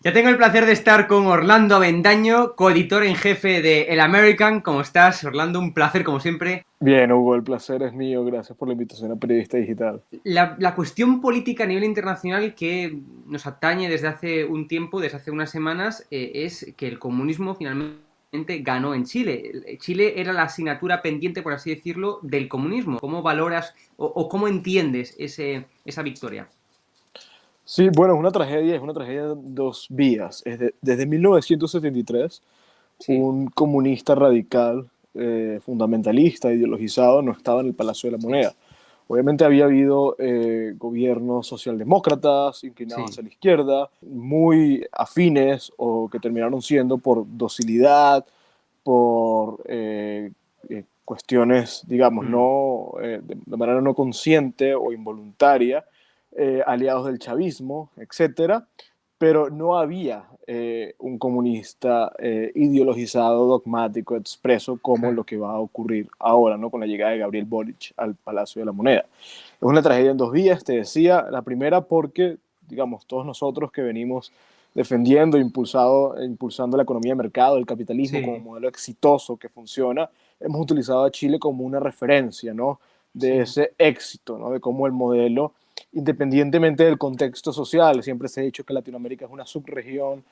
Ya tengo el placer de estar con Orlando Avendaño, coeditor en jefe de El American. ¿Cómo estás, Orlando? Un placer, como siempre. Bien, Hugo, el placer es mío. Gracias por la invitación a Periodista Digital. La cuestión política a nivel internacional que nos atañe desde hace un tiempo, desde hace unas semanas, es que el comunismo finalmente ganó en Chile. Chile era la asignatura pendiente, por así decirlo, del comunismo. ¿Cómo valoras o cómo entiendes esa victoria? Sí, bueno, es una tragedia de dos vías. Desde 1973, Sí, un comunista radical, fundamentalista, ideologizado, no estaba en el Palacio de la sí, Moneda. Obviamente había habido gobiernos socialdemócratas inclinados sí. hacia la izquierda, muy afines o que terminaron siendo por docilidad, por cuestiones, digamos, Mm, no, de manera no consciente o involuntaria, aliados del chavismo, etcétera, pero no había un comunista ideologizado, dogmático, expreso, como lo claro. que va a ocurrir ahora, ¿no? Con la llegada de Gabriel Boric al Palacio de la Moneda. Es una tragedia en dos vías, te decía, la primera porque, digamos, todos nosotros que venimos defendiendo, impulsando la economía de mercado, el capitalismo como Sí, modelo exitoso que funciona, hemos utilizado a Chile como una referencia, ¿no? De sí, ese éxito, ¿no? De cómo el modelo, independientemente del contexto social, siempre se ha dicho que Latinoamérica es una subregión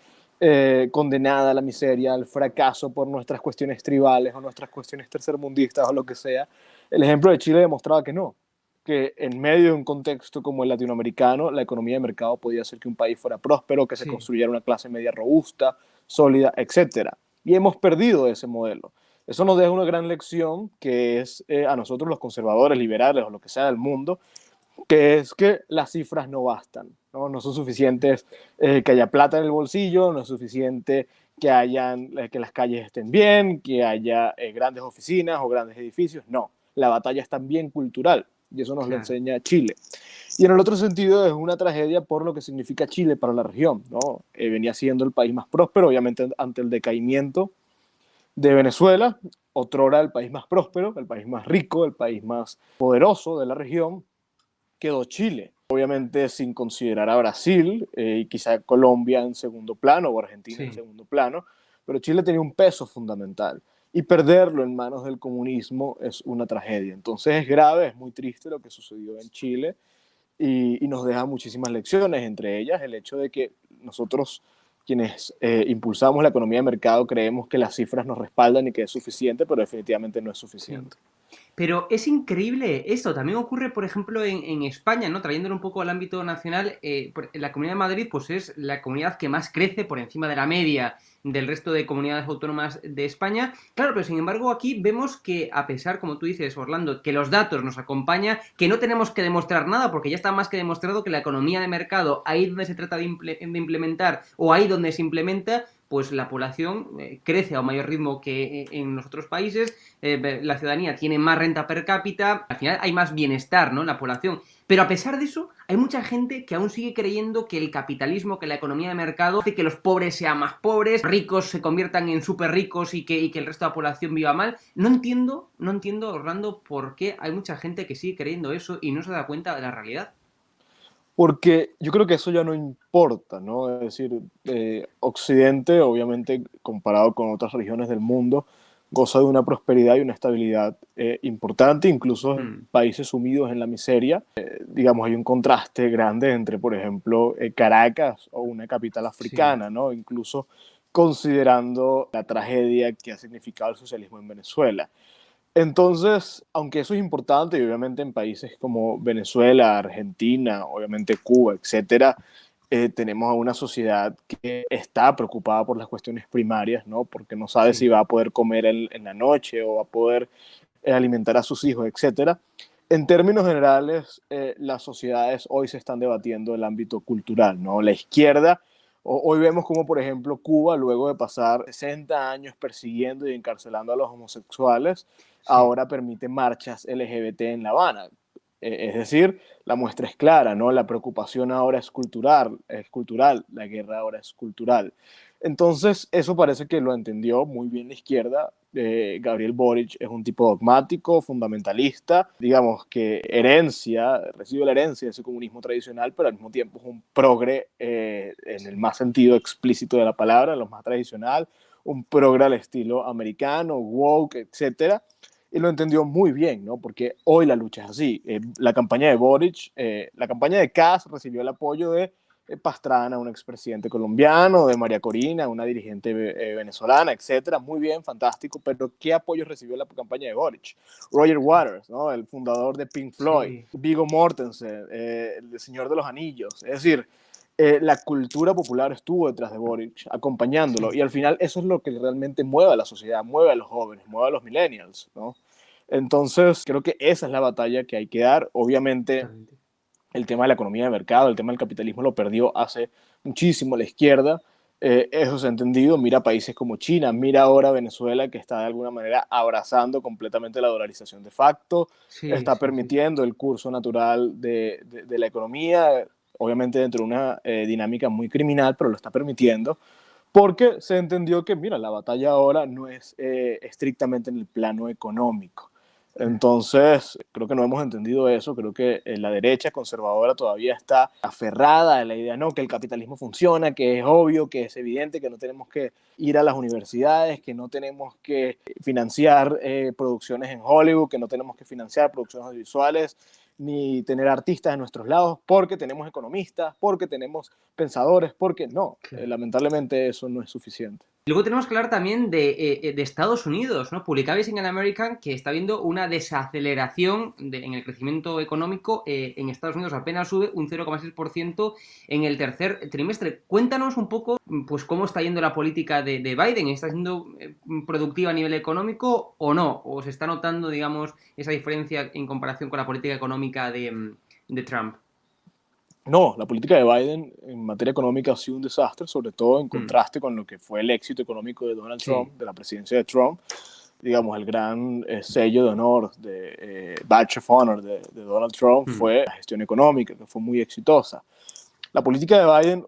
condenada a la miseria, al fracaso por nuestras cuestiones tribales o nuestras cuestiones tercermundistas o lo que sea. El ejemplo de Chile demostraba que no, que en medio de un contexto como el latinoamericano, la economía de mercado podía hacer que un país fuera próspero, que se sí. construyera una clase media robusta, sólida, etcétera. Y hemos perdido ese modelo. Eso nos deja una gran lección que es a nosotros los conservadores, liberales o lo que sea del mundo, que es que las cifras no bastan, no, no son suficientes que haya plata en el bolsillo, no es suficiente que las calles estén bien, que haya grandes oficinas o grandes edificios, no, la batalla es también cultural y eso nos lo Claro. enseña Chile. Y en el otro sentido es una tragedia por lo que significa Chile para la región, ¿no? Venía siendo el país más próspero, obviamente ante el decaimiento de Venezuela, otrora el país más próspero, el país más rico, el país más poderoso de la región, quedó Chile. Obviamente sin considerar a Brasil y quizá Colombia en segundo plano o Argentina en Sí. segundo plano, pero Chile tenía un peso fundamental y perderlo en manos del comunismo es una tragedia. Entonces es grave, es muy triste lo que sucedió en Chile y nos deja muchísimas lecciones, entre ellas el hecho de que nosotros quienes impulsamos la economía de mercado creemos que las cifras nos respaldan y que es suficiente, pero definitivamente no es Sí. suficiente. Pero es increíble esto. También ocurre, por ejemplo, en España, ¿no? Trayéndolo un poco al ámbito nacional, la Comunidad de Madrid, pues es la comunidad que más crece por encima de la media del resto de comunidades autónomas de España. Claro, pero sin embargo aquí vemos que, a pesar, como tú dices, Orlando, que los datos nos acompañan, que no tenemos que demostrar nada, porque ya está más que demostrado que la economía de mercado, ahí donde se trata de implementar o ahí donde se implementa, pues la población crece a un mayor ritmo que en los otros países, la ciudadanía tiene más renta per cápita, al final hay más bienestar, ¿no?, en la población. Pero a pesar de eso, hay mucha gente que aún sigue creyendo que el capitalismo, que la economía de mercado hace que los pobres sean más pobres, ricos se conviertan en súper ricos y que el resto de la población viva mal. No entiendo, Orlando, por qué hay mucha gente que sigue creyendo eso y no se da cuenta de la realidad. Porque yo creo que eso ya no importa, ¿no? Es decir, Occidente, obviamente, comparado con otras regiones del mundo, goza de una prosperidad y una estabilidad importante, incluso en Hmm, países sumidos en la miseria. Digamos, hay un contraste grande entre, por ejemplo, Caracas o una capital sí, africana, ¿no? Incluso considerando la tragedia que ha significado el socialismo en Venezuela. Entonces, aunque eso es importante, y obviamente en países como Venezuela, Argentina, obviamente Cuba, etcétera, tenemos a una sociedad que está preocupada por las cuestiones primarias, ¿no? Porque no sabe si sí. va a poder comer en la noche o va a poder alimentar a sus hijos, etcétera. En términos generales, las sociedades hoy se están debatiendo el ámbito cultural, ¿no? La izquierda, hoy vemos como, por ejemplo, Cuba, luego de pasar 60 años persiguiendo y encarcelando a los homosexuales, Sí, ahora permite marchas LGBT en La Habana. Es decir, la muestra es clara, ¿no? La preocupación ahora es cultural, la guerra ahora es cultural. Entonces, eso parece que lo entendió muy bien la izquierda. Gabriel Boric es un tipo dogmático, fundamentalista, digamos que recibe la herencia de ese comunismo tradicional, pero al mismo tiempo es un progre en el más sentido explícito de la palabra, lo más tradicional, un progre al estilo americano, woke, etcétera, y lo entendió muy bien, ¿no? Porque hoy la lucha es así. La campaña de Boric, la campaña de Kast recibió el apoyo de Pastrana, un expresidente colombiano, de María Corina, una dirigente venezolana, etcétera. Muy bien, fantástico, pero ¿qué apoyo recibió la campaña de Boric? Roger Waters, ¿no? El fundador de Pink Floyd, Sí, Viggo Mortensen, el Señor de los Anillos. Es decir, la cultura popular estuvo detrás de Boric, acompañándolo, sí, y al final eso es lo que realmente mueve a la sociedad, mueve a los jóvenes, mueve a los millennials, ¿no? Entonces, creo que esa es la batalla que hay que dar. Obviamente, totalmente. el tema de la economía de mercado, el tema del capitalismo lo perdió hace muchísimo la izquierda. Eso se ha entendido. Mira países como China, mira ahora Venezuela, que está de alguna manera abrazando completamente la dolarización de facto, Sí, está sí, sí. permitiendo el curso natural de la economía, obviamente dentro de una dinámica muy criminal, pero lo está permitiendo porque se entendió que, mira, la batalla ahora no es estrictamente en el plano económico. Entonces, creo que no hemos entendido eso, creo que la derecha conservadora todavía está aferrada a la idea, no, que el capitalismo funciona, que es obvio, que es evidente, que no tenemos que ir a las universidades, que no tenemos que financiar producciones en Hollywood, que no tenemos que financiar producciones audiovisuales, ni tener artistas en nuestros lados, porque tenemos economistas, porque tenemos pensadores, porque no, Claro. lamentablemente eso no es suficiente. Luego tenemos que hablar también de Estados Unidos, ¿no? Publicabais en el American que está habiendo una desaceleración en el crecimiento económico. En Estados Unidos apenas sube un 0,6% en el tercer trimestre. Cuéntanos un poco, pues, cómo está yendo la política de Biden. ¿Está siendo productiva a nivel económico o no? ¿O se está notando, digamos, esa diferencia en comparación con la política económica de Trump? No, la política de Biden en materia económica ha sido un desastre, sobre todo en Mm, contraste con lo que fue el éxito económico de Donald sí. Trump, de la presidencia de Trump. Digamos, el gran sello de honor, Badge of Honor de Donald Trump Mm, fue la gestión económica, que fue muy exitosa. La política de Biden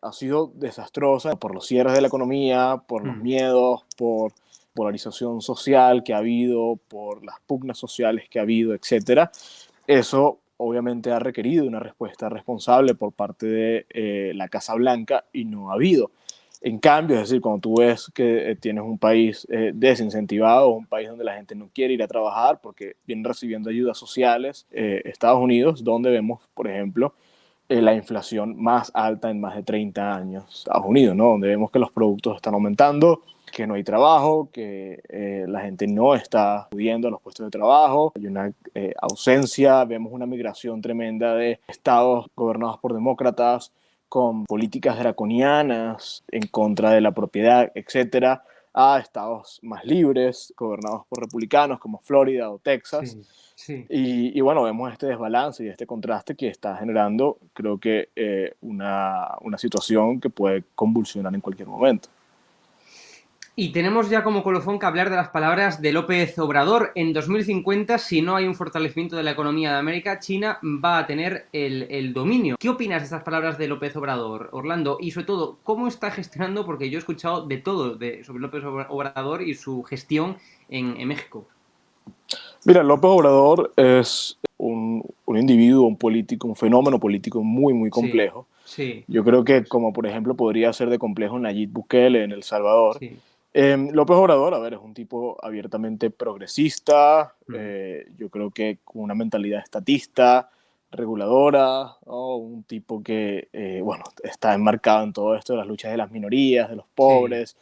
ha sido desastrosa por los cierres de la economía, por los mm, miedos, por polarización social que ha habido, por las pugnas sociales que ha habido, etcétera. Eso obviamente ha requerido una respuesta responsable por parte de la Casa Blanca y no ha habido. En cambio, es decir, cuando tú ves que tienes un país desincentivado, un país donde la gente no quiere ir a trabajar porque vienen recibiendo ayudas sociales, Estados Unidos, donde vemos, por ejemplo, la inflación más alta en más de 30 años, Estados Unidos, ¿no? Donde vemos que los productos están aumentando, que no hay trabajo, que la gente no está acudiendo a los puestos de trabajo, hay una ausencia, vemos una migración tremenda de estados gobernados por demócratas con políticas draconianas en contra de la propiedad, etcétera, a estados más libres, gobernados por republicanos como Florida o Texas. sí, sí. Y bueno, vemos este desbalance y este contraste que está generando, creo que, una situación que puede convulsionar en cualquier momento. Y tenemos ya como colofón que hablar de las palabras de López Obrador. En 2050, si no hay un fortalecimiento de la economía de América, China va a tener el dominio. ¿Qué opinas de estas palabras de López Obrador, Orlando? Y sobre todo, ¿cómo está gestionando? Porque yo he escuchado de todo sobre López Obrador y su gestión en México. Mira, López Obrador es un individuo, un político, un fenómeno político muy, muy Sí, complejo. sí, Yo creo que, como por ejemplo podría ser de complejo Nayib Bukele en El Salvador, sí. López Obrador, a ver, es un tipo abiertamente progresista, Mm, yo creo que con una mentalidad estatista, reguladora, ¿no? Un tipo que, bueno, está enmarcado en todo esto de las luchas de las minorías, de los sí, pobres,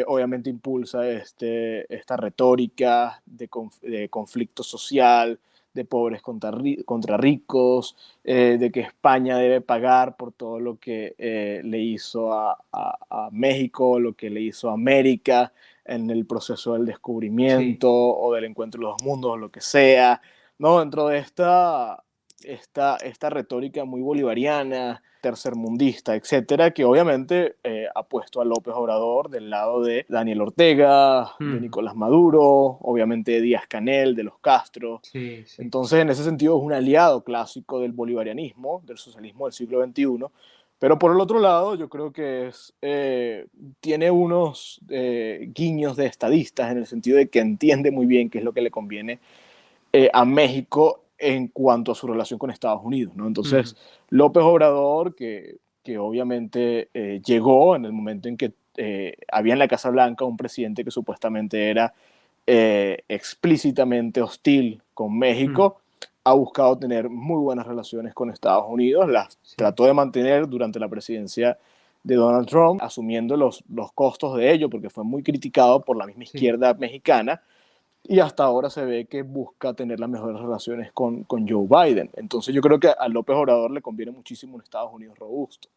obviamente impulsa esta retórica de conflicto social, de pobres contra ricos, de que España debe pagar por todo lo que le hizo a México, lo que le hizo a América en el proceso del sí, descubrimiento o del encuentro de los mundos o lo que sea, ¿no? Dentro de esta retórica muy bolivariana, tercermundista, etcétera, que obviamente ha puesto a López Obrador del lado de Daniel Ortega, de Mm, Nicolás Maduro, obviamente de Díaz-Canel, de los Castro. sí, sí. Entonces, en ese sentido, es un aliado clásico del bolivarianismo, del socialismo del siglo XXI. Pero por el otro lado, yo creo que tiene unos guiños de estadistas en el sentido de que entiende muy bien qué es lo que le conviene a México en cuanto a su relación con Estados Unidos, ¿no? Mm, Entonces, López Obrador, que obviamente llegó en el momento en que había en la Casa Blanca un presidente que supuestamente era explícitamente hostil con mm, México, ha buscado tener muy buenas relaciones con Estados Unidos, las sí, trató de mantener durante la presidencia de Donald Trump, asumiendo los costos de ello, porque fue muy criticado por la misma sí. izquierda mexicana, y hasta ahora se ve que busca tener las mejores relaciones con Joe Biden. Entonces yo creo que a López Obrador le conviene muchísimo un Estados Unidos robusto.